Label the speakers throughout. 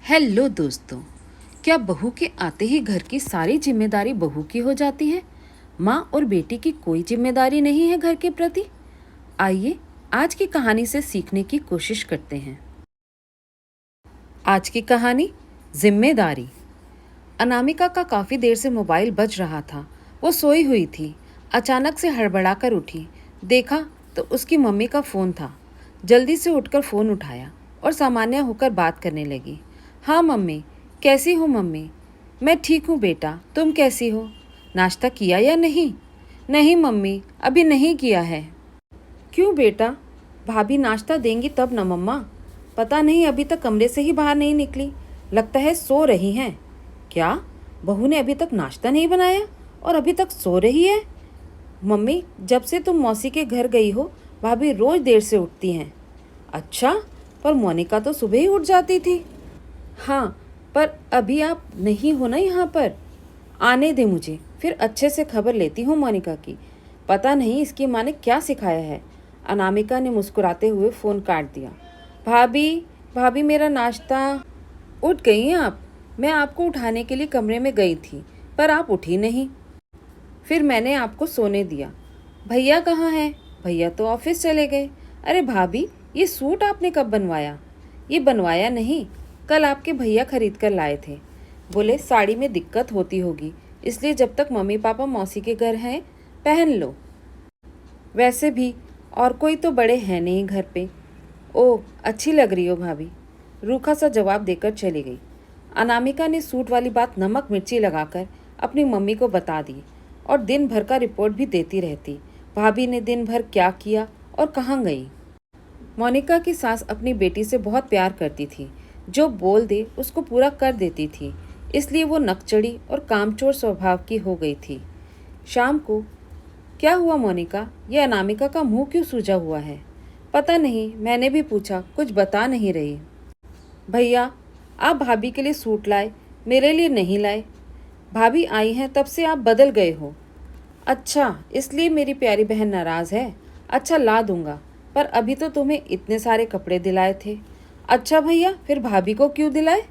Speaker 1: Hello दोस्तों। क्या बहू के आते ही घर की सारी जिम्मेदारी बहू की हो जाती है? माँ और बेटी की कोई जिम्मेदारी नहीं है घर के प्रति? आइए आज की कहानी से सीखने की कोशिश करते हैं। आज की कहानी, जिम्मेदारी। अनामिका का काफ़ी देर से मोबाइल बज रहा था। वो सोई हुई थी। अचानक से हड़बड़ाकर उठी। देखा तो उसकी मम्मी का फ़ोन था। जल्दी से उठकर फ़ोन उठाया और सामान्य होकर बात करने लगी। हाँ मम्मी, कैसी हो मम्मी? मैं ठीक हूँ बेटा, तुम कैसी हो? नाश्ता किया या नहीं? नहीं मम्मी, अभी नहीं किया है। क्यों बेटा? भाभी नाश्ता देंगी तब न मम्मा। पता नहीं अभी तक कमरे से ही बाहर नहीं निकली। लगता है सो रही हैं। क्या? बहू ने अभी तक नाश्ता नहीं बनाया और अभी तक सो रही है? मम्मी, जब से तुम मौसी के घर गई हो भाभी रोज देर से उठती हैं। अच्छा, पर मोनिका तो सुबह ही उठ जाती थी। हाँ, पर अभी आप नहीं हो ना यहाँ पर। आने दे मुझे, फिर अच्छे से खबर लेती हूँ मोनिका की। पता नहीं इसकी माँ ने क्या सिखाया है। अनामिका ने मुस्कुराते हुए फ़ोन काट दिया। भाभी, भाभी मेरा नाश्ता। उठ गई हैं आप? मैं आपको उठाने के लिए कमरे में गई थी, पर आप उठी नहीं। फिर मैंने आपको सोने दिया। भैया कहाँ हैं? भैया तो ऑफिस चले गए। अरे भाभी, ये सूट आपने कब बनवाया? ये बनवाया नहीं, कल आपके भैया खरीद कर लाए थे। बोले साड़ी में दिक्कत होती होगी, इसलिए जब तक मम्मी पापा मौसी के घर हैं पहन लो। वैसे भी और कोई तो बड़े हैं नहीं घर पे। ओह, अच्छी लग रही हो भाभी। रूखा सा जवाब देकर चली गई। अनामिका ने सूट वाली बात नमक मिर्ची लगाकर अपनी मम्मी को बता दी और दिन भर का रिपोर्ट भी देती रहती। भाभी ने दिन भर क्या किया और कहाँ गई। मोनिका की सास अपनी बेटी से बहुत प्यार करती थी। जो बोल दे उसको पूरा कर देती थी, इसलिए वो नकचड़ी और कामचोर स्वभाव की हो गई थी। शाम को, क्या हुआ मोनिका? ये अनामिका का मुंह क्यों सूजा हुआ है? पता नहीं, मैंने भी पूछा, कुछ बता नहीं रही। भैया, आप भाभी के लिए सूट लाए, मेरे लिए नहीं लाए। भाभी आई हैं तब से आप बदल गए हो। अच्छा, इसलिए मेरी प्यारी बहन नाराज़ है। अच्छा, ला दूंगा, पर अभी तो तुम्हें इतने सारे कपड़े दिलाए थे। अच्छा भैया, फिर भाभी को क्यों दिलाए?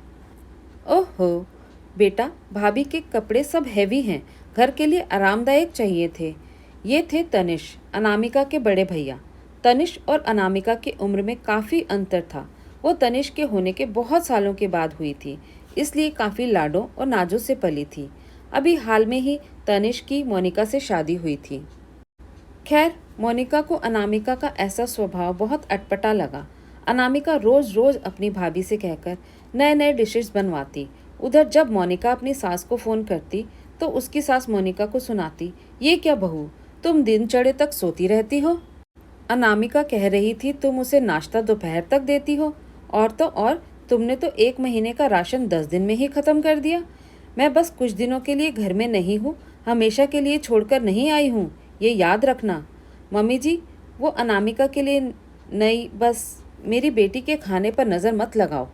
Speaker 1: ओहो बेटा, भाभी के कपड़े सब हैवी हैं, घर के लिए आरामदायक चाहिए थे। ये थे तनिष, अनामिका के बड़े भैया। तनिष और अनामिका की उम्र में काफ़ी अंतर था। वो तनिष के होने के बहुत सालों के बाद हुई थी, इसलिए काफ़ी लाडों और नाजों से पली थी। अभी हाल में ही तनिष की मोनिका से शादी हुई थी। खैर, मोनिका को अनामिका का ऐसा स्वभाव बहुत अटपटा लगा। अनामिका रोज रोज अपनी भाभी से कहकर नए नए डिशेस बनवाती। उधर जब मोनिका अपनी सास को फ़ोन करती तो उसकी सास मोनिका को सुनाती, ये क्या बहू, तुम दिन चढ़े तक सोती रहती हो। अनामिका कह रही थी तुम उसे नाश्ता दोपहर तक देती हो, और तो और तुमने तो 1 महीने का राशन 10 दिन में ही ख़त्म कर दिया। मैं बस कुछ दिनों के लिए घर में नहीं हूँ, हमेशा के लिए छोड़कर नहीं आई हूँ, ये याद रखना। मम्मी जी, वो अनामिका के लिए नहीं, बस मेरी बेटी के खाने पर नज़र मत लगाओ।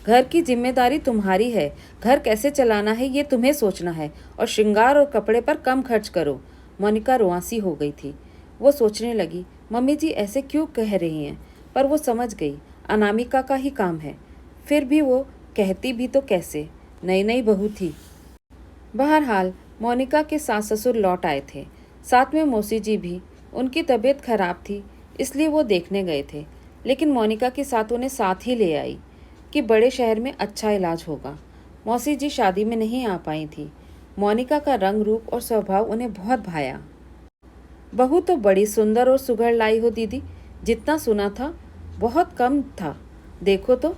Speaker 1: घर की जिम्मेदारी तुम्हारी है, घर कैसे चलाना है ये तुम्हें सोचना है, और श्रृंगार और कपड़े पर कम खर्च करो। मोनिका रुआंसी हो गई थी। वो सोचने लगी, मम्मी जी ऐसे क्यों कह रही हैं, पर वो समझ गई अनामिका का ही काम है। फिर भी वो कहती भी तो कैसे, नई नई बहू थी। बहरहाल मोनिका के सास ससुर लौट आए थे, साथ में मौसी जी भी। उनकी तबीयत खराब थी, इसलिए वो देखने गए थे, लेकिन मोनिका के साथ उन्हें साथ ही ले आई कि बड़े शहर में अच्छा इलाज होगा। मौसी जी शादी में नहीं आ पाई थी। मोनिका का रंग रूप और स्वभाव उन्हें बहुत भाया। बहू तो बड़ी सुंदर और सुघड़ लाई हो दीदी, जितना सुना था बहुत कम था। देखो तो,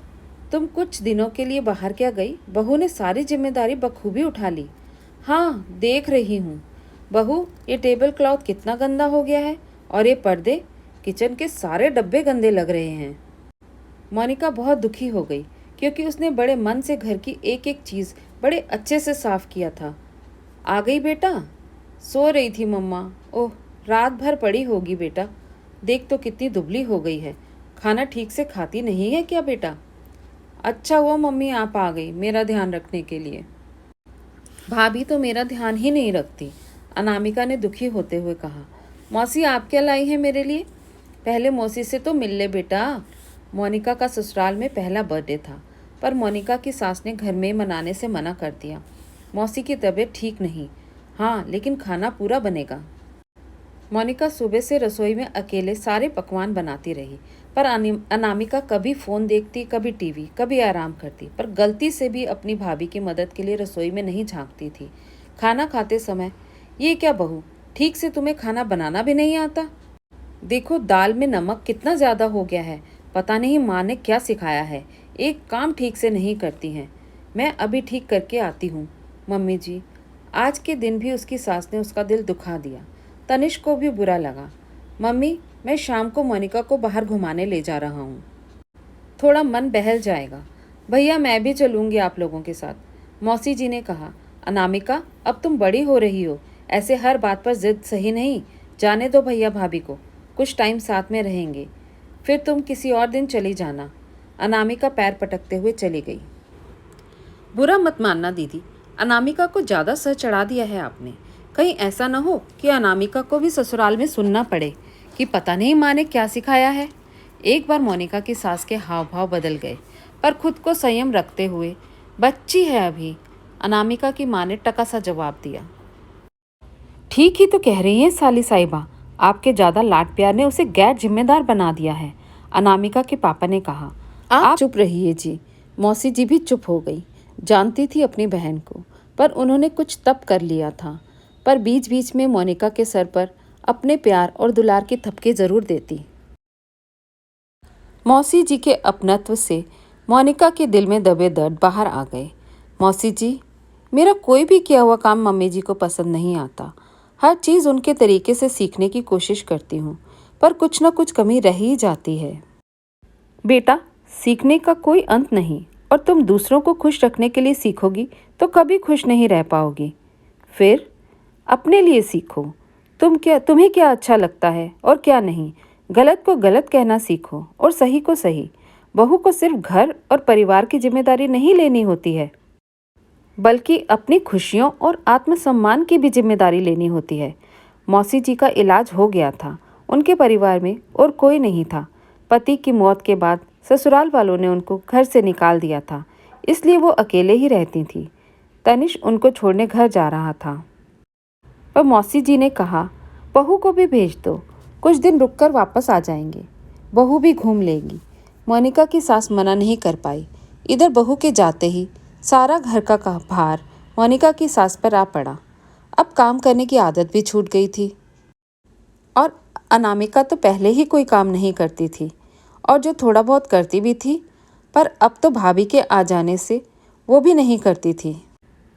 Speaker 1: तुम कुछ दिनों के लिए बाहर क्या गई, बहू ने सारी जिम्मेदारी बखूबी उठा ली। हाँ, देख रही हूँ। बहू, ये टेबल क्लॉथ कितना गंदा हो गया है, और ये पर्दे, किचन के सारे डब्बे गंदे लग रहे हैं। मोनिका बहुत दुखी हो गई, क्योंकि उसने बड़े मन से घर की एक एक चीज़ बड़े अच्छे से साफ किया था। आ गई बेटा? सो रही थी मम्मा। ओह, रात भर पड़ी होगी बेटा। देख तो कितनी दुबली हो गई है। खाना ठीक से खाती नहीं है क्या बेटा? अच्छा हुआ मम्मी आप आ गई मेरा ध्यान रखने के लिए। भाभी तो मेरा ध्यान ही नहीं रखती, अनामिका ने दुखी होते हुए कहा। मौसी आप क्या लाई हैं मेरे लिए? पहले मौसी से तो मिल ले बेटा। मोनिका का ससुराल में पहला बर्थडे था। पर मोनिका की सास ने घर में मनाने से मना कर दिया। मौसी की तबीयत ठीक नहीं। हाँ, लेकिन खाना पूरा बनेगा। मोनिका सुबह से रसोई में अकेले सारे पकवान बनाती रही, पर अनामिका कभी फ़ोन देखती, कभी टीवी, कभी आराम करती, पर गलती से भी अपनी भाभी की मदद के लिए रसोई में नहीं झांकती थी। खाना खाते समय, ये क्या बहू, ठीक से तुम्हें खाना बनाना भी नहीं आता? देखो दाल में नमक कितना ज़्यादा हो गया है। पता नहीं माँ ने क्या सिखाया है, एक काम ठीक से नहीं करती हैं। मैं अभी ठीक करके आती हूँ। मम्मी जी, आज के दिन भी उसकी सास ने उसका दिल दुखा दिया। तनिष्क को भी बुरा लगा। मम्मी, मैं शाम को मोनिका को बाहर घुमाने ले जा रहा हूँ, थोड़ा मन बहल जाएगा। भैया मैं भी चलूँगी आप लोगों के साथ, मौसी जी ने कहा। अनामिका, अब तुम बड़ी हो रही हो, ऐसे हर बात पर जिद सही नहीं। जाने दो भैया भाभी को, कुछ टाइम साथ में रहेंगे, फिर तुम किसी और दिन चली जाना। अनामिका पैर पटकते हुए चली गई। बुरा मत मानना दीदी, अनामिका को ज़्यादा सर चढ़ा दिया है आपने। कहीं ऐसा न हो कि अनामिका को भी ससुराल में सुनना पड़े कि पता नहीं माँ ने क्या सिखाया है। एक बार मोनिका की सास के हाव भाव बदल गए, पर खुद को संयम रखते हुए, बच्ची है अभी, अनामिका की माँ ने टका सा जवाब दिया। ठीक ही तो कह रही हैं साली साहिबा, आपके ज़्यादा लाड प्यार ने उसे गैर जिम्मेदार बना दिया है, अनामिका के पापा ने कहा। आप चुप रहिए जी। मौसी जी भी चुप हो गई। जानती थी अपनी बहन को, पर उन्होंने कुछ तब कर लिया था। पर बीच बीच में मोनिका के सर पर अपने प्यार और दुलार की थपके जरूर देती। मौसी जी के अपनत्व से मोनिका के दिल में दबे दर्द बाहर आ गए। मौसी जी, मेरा कोई भी किया हुआ काम मम्मी जी को पसंद नहीं आता। हर चीज़ उनके तरीके से सीखने की कोशिश करती हूँ, पर कुछ न कुछ कमी रह ही जाती है। बेटा, सीखने का कोई अंत नहीं, और तुम दूसरों को खुश रखने के लिए सीखोगी तो कभी खुश नहीं रह पाओगी। फिर अपने लिए सीखो। तुम्हें क्या अच्छा लगता है और क्या नहीं। गलत को गलत कहना सीखो और सही को सही। बहू को सिर्फ घर और परिवार की जिम्मेदारी नहीं लेनी होती है, बल्कि अपनी खुशियों और आत्मसम्मान की भी जिम्मेदारी लेनी होती है। मौसी जी का इलाज हो गया था। उनके परिवार में और कोई नहीं था। पति की मौत के बाद ससुराल वालों ने उनको घर से निकाल दिया था, इसलिए वो अकेले ही रहती थी। तनिष्क उनको छोड़ने घर जा रहा था, पर मौसी जी ने कहा, बहू को भी भेज दो, कुछ दिन रुककर वापस आ जाएंगे, बहू भी घूम लेगी। मोनिका की सास मना नहीं कर पाई। इधर बहू के जाते ही सारा घर का भार मोनिका की सास पर आ पड़ा। अब काम करने की आदत भी छूट गई थी, और अनामिका तो पहले ही कोई काम नहीं करती थी, और जो थोड़ा बहुत करती भी थी, पर अब तो भाभी के आ जाने से वो भी नहीं करती थी।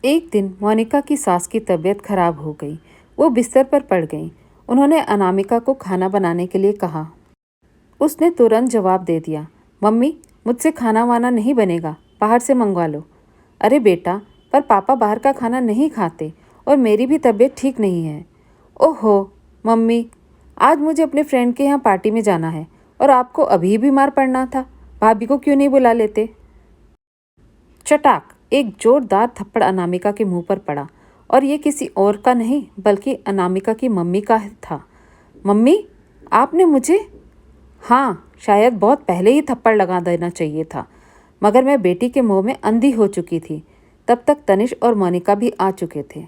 Speaker 1: एक दिन मोनिका की सास की तबीयत खराब हो गई। वो बिस्तर पर पड़ गईं। उन्होंने अनामिका को खाना बनाने के लिए कहा। उसने तुरंत जवाब दे दिया, मम्मी, मुझसे खाना वाना नहीं बनेगा, बाहर से मंगवा लो। अरे बेटा, पर पापा बाहर का खाना नहीं खाते, और मेरी भी तबीयत ठीक नहीं है। ओहो मम्मी, आज मुझे अपने फ्रेंड के यहाँ पार्टी में जाना है, और आपको अभी बीमार पड़ना था, भाभी को क्यों नहीं बुला लेते? चटाक, एक जोरदार थप्पड़ अनामिका के मुंह पर पड़ा, और ये किसी और का नहीं बल्कि अनामिका की मम्मी का था। मम्मी, आपने मुझे? हाँ, शायद बहुत पहले ही थप्पड़ लगा देना चाहिए था, मगर मैं बेटी के मुंह में अंधी हो चुकी थी। तब तक तनिष्क और मोनिका भी आ चुके थे।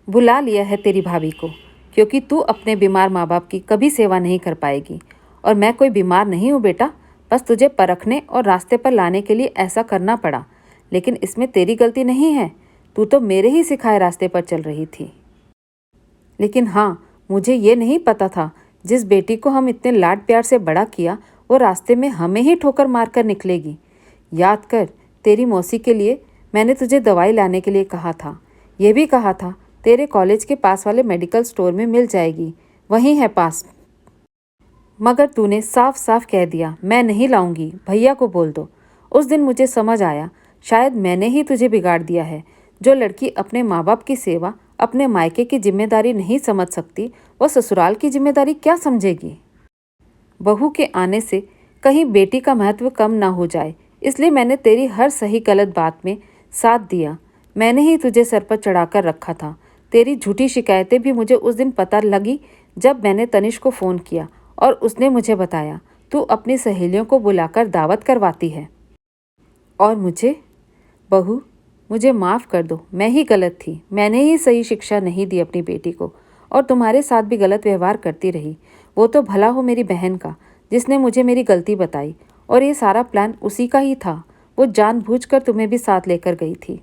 Speaker 1: बुला लिया है तेरी भाभी को, क्योंकि तू अपने बीमार माँ बाप की कभी सेवा नहीं कर पाएगी, और मैं कोई बीमार नहीं हूँ बेटा, बस तुझे परखने और रास्ते पर लाने के लिए ऐसा करना पड़ा। लेकिन इसमें तेरी गलती नहीं है, तू तो मेरे ही सिखाए रास्ते पर चल रही थी। लेकिन हाँ, मुझे ये नहीं पता था, जिस बेटी को हम इतने लाड प्यार से बड़ा किया, वो रास्ते में हमें ही ठोकर मार कर निकलेगी। याद कर, तेरी मौसी के लिए मैंने तुझे दवाई लाने के लिए कहा था। ये भी कहा था तेरे कॉलेज के पास वाले मेडिकल स्टोर में मिल जाएगी, वहीं है पास। मगर तूने साफ साफ कह दिया, मैं नहीं लाऊंगी, भैया को बोल दो। उस दिन मुझे समझ आया, शायद मैंने ही तुझे बिगाड़ दिया है। जो लड़की अपने माँ बाप की सेवा, अपने मायके की जिम्मेदारी नहीं समझ सकती, वह ससुराल की जिम्मेदारी क्या समझेगी? बहू के आने से कहीं बेटी का महत्व कम ना हो जाए, इसलिए मैंने तेरी हर सही गलत बात में साथ दिया। मैंने ही तुझे सर पर चढ़ाकर रखा था। तेरी झूठी शिकायतें भी मुझे उस दिन पता लगी जब मैंने तनिष्क को फ़ोन किया, और उसने मुझे बताया तू अपनी सहेलियों को बुलाकर दावत करवाती है। और मुझे? बहू, मुझे माफ़ कर दो, मैं ही गलत थी। मैंने ही सही शिक्षा नहीं दी अपनी बेटी को और तुम्हारे साथ भी गलत व्यवहार करती रही। वो तो भला हो मेरी बहन का, जिसने मुझे मेरी गलती बताई, और ये सारा प्लान उसी का ही था। वो जानबूझकर तुम्हें भी साथ लेकर गई थी।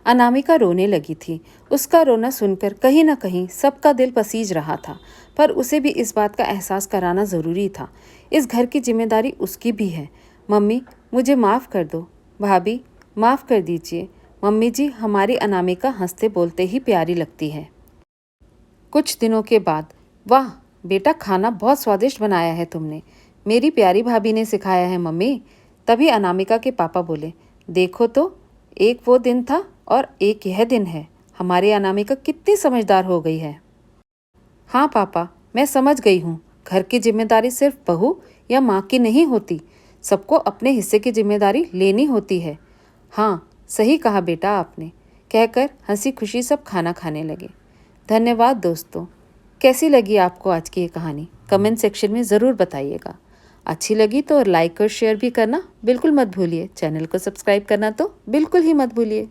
Speaker 1: अनामिका रोने लगी थी। उसका रोना सुनकर कहीं न कहीं सबका दिल पसीज रहा था, पर उसे भी इस बात का एहसास कराना ज़रूरी था। इस घर की जिम्मेदारी उसकी भी है। मम्मी, मुझे माफ़ कर दो। भाभी, माफ़ कर दीजिए। मम्मी जी, हमारी अनामिका हंसते बोलते ही प्यारी लगती है। कुछ दिनों के बाद, वाह बेटा, खाना बहुत स्वादिष्ट बनाया है तुमने। मेरी प्यारी भाभी ने सिखाया है मम्मी। तभी अनामिका के पापा बोले, देखो तो, एक वो दिन था और एक यह दिन है। हमारी अनामिका कितनी समझदार हो गई है। हाँ पापा, मैं समझ गई हूँ। घर की जिम्मेदारी सिर्फ बहू या माँ की नहीं होती, सबको अपने हिस्से की जिम्मेदारी लेनी होती है। हाँ, सही कहा बेटा आपने, कहकर हंसी खुशी सब खाना खाने लगे। धन्यवाद दोस्तों। कैसी लगी आपको आज की ये कहानी? कमेंट सेक्शन में ज़रूर बताइएगा। अच्छी लगी तो लाइक और शेयर भी करना बिल्कुल मत भूलिए। चैनल को सब्सक्राइब करना तो बिल्कुल ही मत भूलिए।